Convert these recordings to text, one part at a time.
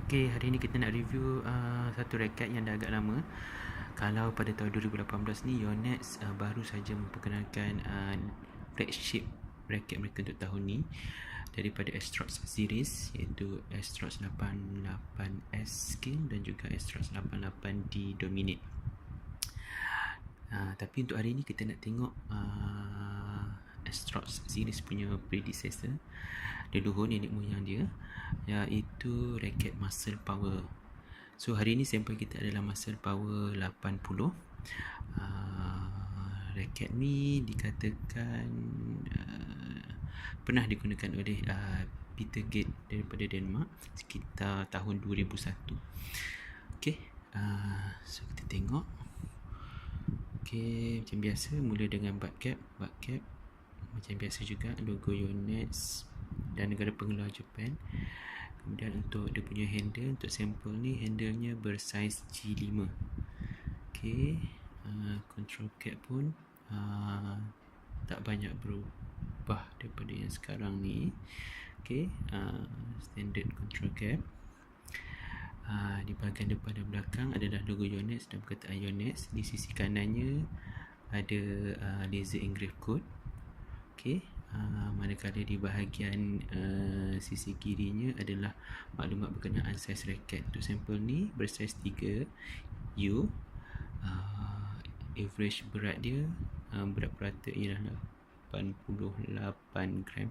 Okay, hari ni kita nak review satu raket yang dah agak lama. Kalau pada tahun 2018 ni, Yonex baru saja memperkenalkan flagship raket mereka untuk tahun ni daripada Astrax series, iaitu Astrax 88S King dan juga Astrax 88D Dominate. Tapi untuk hari ni kita nak tengok Astrax series punya predecessor, leluhur nenek moyang dia, iaitu raket Muscle Power. So hari ni sampel kita adalah Muscle Power 80. Raket ni dikatakan pernah digunakan oleh Peter Gade daripada Denmark sekitar tahun 2001. Okay, so kita tengok. Okay, macam biasa mula dengan butt cap. Macam biasa juga logo Yonex dan negara pengeluar Japan. Kemudian untuk dia punya handle, untuk sampel ni handlenya bersaiz G5. Okay, control cap pun tak banyak berubah daripada yang sekarang ni. Okay, standard control cap. Di bahagian depan dan belakang adalah logo Yonex dan perkataan Yonex. Di sisi kanannya ada laser engrave code. Okay, manakala di bahagian sisi kirinya adalah maklumat berkenaan saiz raket. Untuk sampel ni bersaiz 3U. Average berat dia, berat purata ialah 88 gram.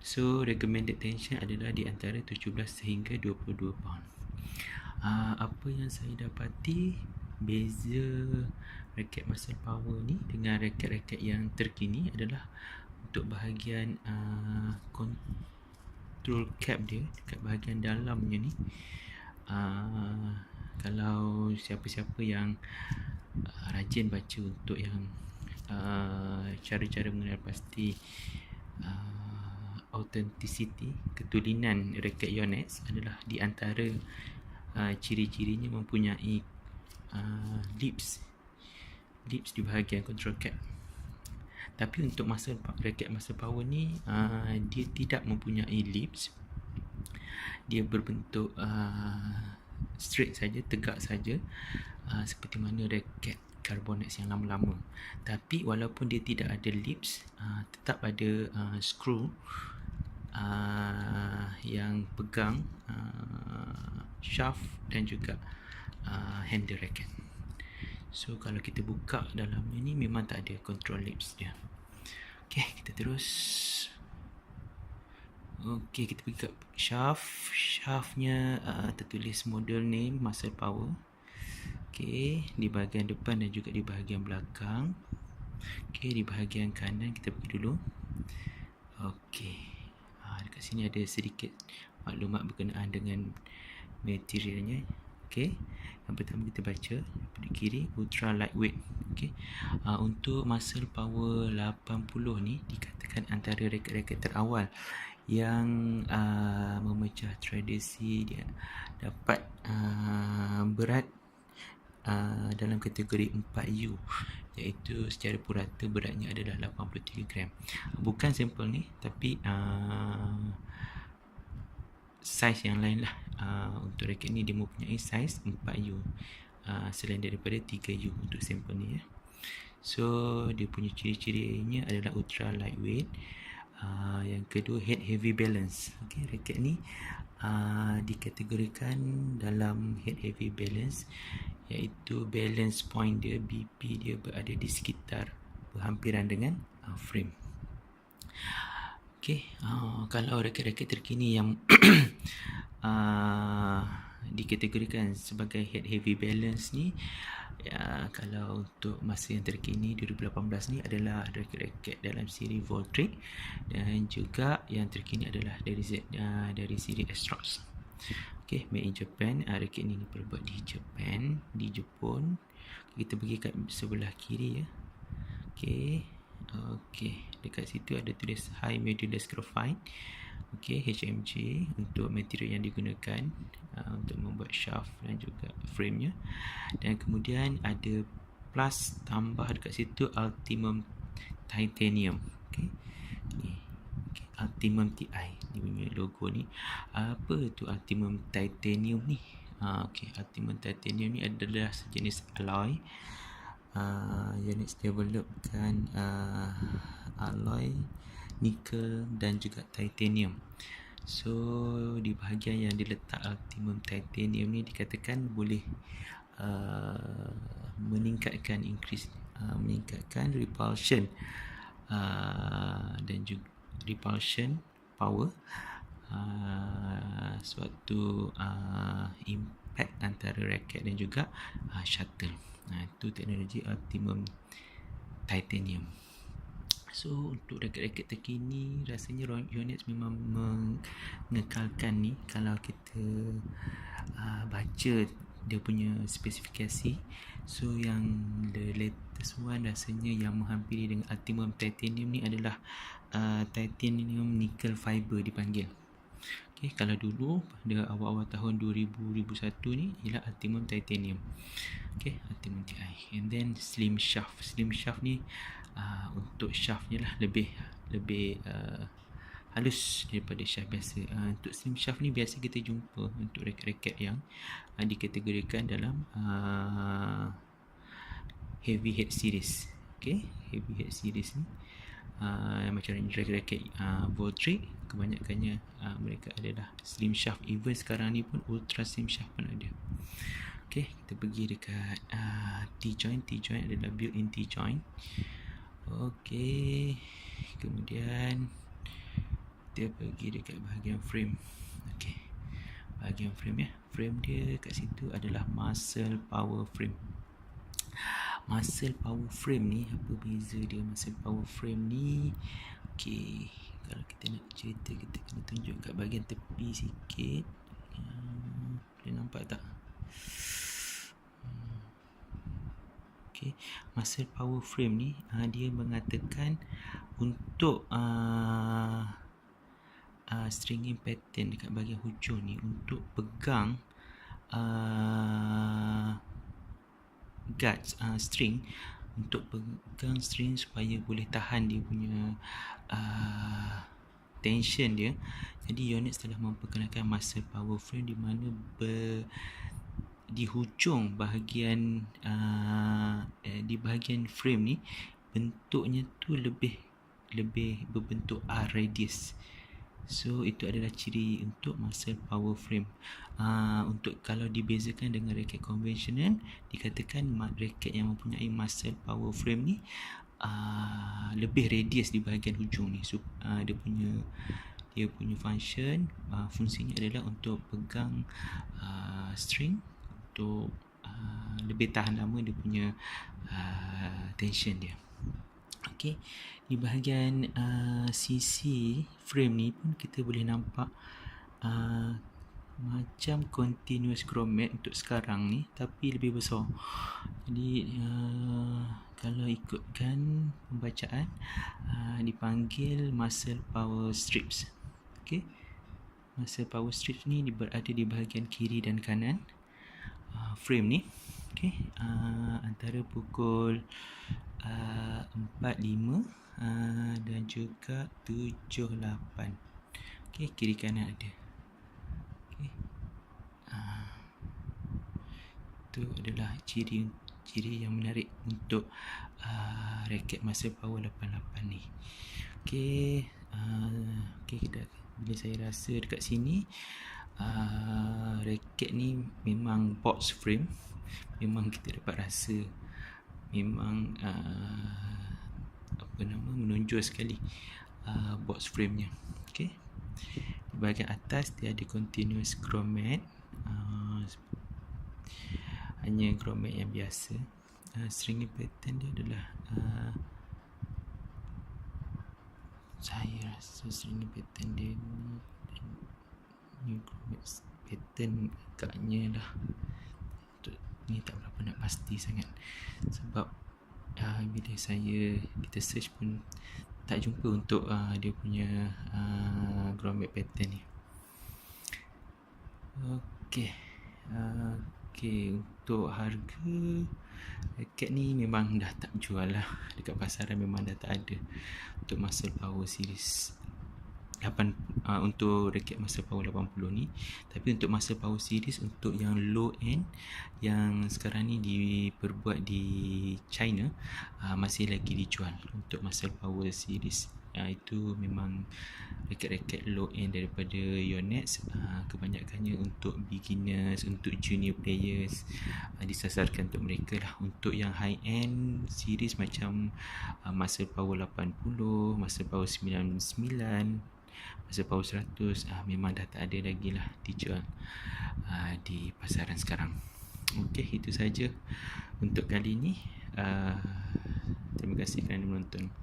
So recommended tension adalah di antara 17 sehingga 22 pound. Apa yang saya dapati beza raket Muscle Power ni dengan raket-raket yang terkini adalah untuk bahagian control cap dia dekat bahagian dalamnya ni. Kalau siapa-siapa yang rajin baca untuk yang cara-cara mengenal pasti authenticity, ketulinan raket Yonex adalah di antara ciri-cirinya mempunyai lips di bahagian control cap. Tapi untuk raket Muscle Power ni dia tidak mempunyai lips. Dia berbentuk straight saja, tegak saja, seperti mana raket Carbonex yang lama-lama. Tapi walaupun dia tidak ada lips, tetap ada screw yang pegang shaft dan juga handle raket. So kalau kita buka dalamnya ni memang tak ada control lips dia. Okay, kita terus. Okay, kita pergi ke shaftnya tertulis model name Muscle Power. Okay, di bahagian depan dan juga di bahagian belakang. Okay, di bahagian kanan kita pergi dulu. Okay, dekat sini ada sedikit maklumat berkenaan dengan materialnya. Okay, yang pertama kita baca daripada kiri, ultra lightweight. Okay, untuk Muscle Power 80 ni dikatakan antara raket-raket terawal yang memecah tradisi. Dia dapat berat dalam kategori 4U, iaitu secara purata beratnya adalah 83 gram. Bukan sampel ni, tapi saiz yang lain lah. Untuk raket ni dia mempunyai saiz 4U, selain daripada 3U untuk sampel ni ya. So dia punya ciri-cirinya adalah ultra lightweight. Yang kedua, head heavy balance. Okay, raket ni dikategorikan dalam head heavy balance, iaitu balance point dia, BP dia berada di sekitar berhampiran dengan frame. Okay, kalau raket-raket terkini yang dikategorikan sebagai head heavy balance ni, kalau untuk masa yang terkini 2018 ni adalah raket-raket dalam siri Voltric, dan juga yang terkini adalah dari siri Astrax. Okay, made in Japan. Raket ni diperbuat di Japan, di Jepun. Kita pergi kat sebelah kiri ya. Okay, dekat situ ada tulis High Modulus Graphite. Okay, HMG untuk material yang digunakan untuk membuat shaft dan juga frame-nya. Dan kemudian ada plus tambah dekat situ Ultimum Titanium. Okay, Ultimum TI ni punya logo ni. Apa tu Ultimum Titanium ni? Ultimum Titanium ni adalah sejenis alloy. Unit developkan alloy nikel dan juga titanium. So di bahagian yang diletak Ultimum Titanium ni dikatakan boleh meningkatkan repulsion dan juga repulsion power suatu impact antara raket dan juga shuttle. Itu teknologi Ultimum Titanium. So untuk raket-raket terkini rasanya Yonex memang mengekalkan ni. Kalau kita baca dia punya spesifikasi, so yang the latest one rasanya yang menghampiri dengan Ultimum Titanium ni adalah titanium nickel fiber dipanggil. Kalau dulu pada awal-awal tahun 2001 ni ialah Ultimum Titanium. Ultimum TI. And then slim shaft. Slim shaft ni untuk shaftnya lah lebih halus daripada shaft biasa. Untuk slim shaft ni biasa kita jumpa untuk raket-raket yang dikategorikan dalam heavy head series. Heavy head series ni macam raket-raket Voltric, kebanyakannya mereka adalah slim shaft. Even sekarang ni pun ultra slim shaft pun ada. Kita pergi dekat T-joint. T-joint adalah built-in T-joint. Kemudian kita pergi dekat bahagian frame. Bahagian frame ya. Frame dia kat situ adalah muscle power frame. Muscle power frame ni, apa beza dia muscle power frame ni? Kalau kita nak cerita, kita kena tunjuk kat bahagian tepi sikit. Boleh nampak tak? Muscle power frame ni dia mengatakan untuk stringing pattern dekat bahagian hujung ni, untuk pegang guards string, untuk pegang string supaya boleh tahan dia punya tension dia. Jadi Yonex telah memperkenalkan muscle power frame di mana di hujung bahagian di bahagian frame ni bentuknya tu lebih berbentuk R radius. So itu adalah ciri untuk muscle power frame. Untuk kalau dibezakan dengan raket konvensional, dikatakan raket yang mempunyai muscle power frame ni lebih radius di bahagian hujung ni. So dia punya fungsinya adalah untuk pegang string, untuk lebih tahan lama dia punya tension dia. Di bahagian sisi frame ni pun kita boleh nampak macam continuous grommet untuk sekarang ni, tapi lebih besar. Jadi kalau ikutkan pembacaan dipanggil muscle power strips. Muscle power strips ni berada di bahagian kiri dan kanan frame ni. Antara pukul 4.5 dan juga 7.8. Kiri kanan ada. Itu adalah ciri yang menarik untuk raket muscle power 88 ni. Bila saya rasa dekat sini, raket ni memang box frame. Memang kita dapat rasa memang menonjol sekali box frame nya. Di bahagian atas dia ada continuous grommet, hanya grommet yang biasa. Stringing pattern dia adalah saya rasa stringing pattern dia ni grommet pattern agaknya lah, ni tak berapa nak pasti sangat, sebab bila kita search pun tak jumpa untuk dia punya grommet pattern ni. Untuk harga raket ni memang dah tak jual lah dekat pasaran, memang dah tak ada untuk muscle power series untuk raket Muscle Power 80 ni. Tapi untuk Muscle Power series, untuk yang low end yang sekarang ni diperbuat di China, masih lagi dijual untuk Muscle Power series. Itu memang raket-raket low end daripada Yonex. Kebanyakannya untuk beginners, untuk junior players, disasarkan untuk mereka lah. Untuk yang high end series macam Muscle Power 80, Muscle Power 99, Muscle Power 100, memang dah tak ada lagi lah dijual di pasaran sekarang. Okey, itu saja untuk kali ini. Terima kasih kerana menonton.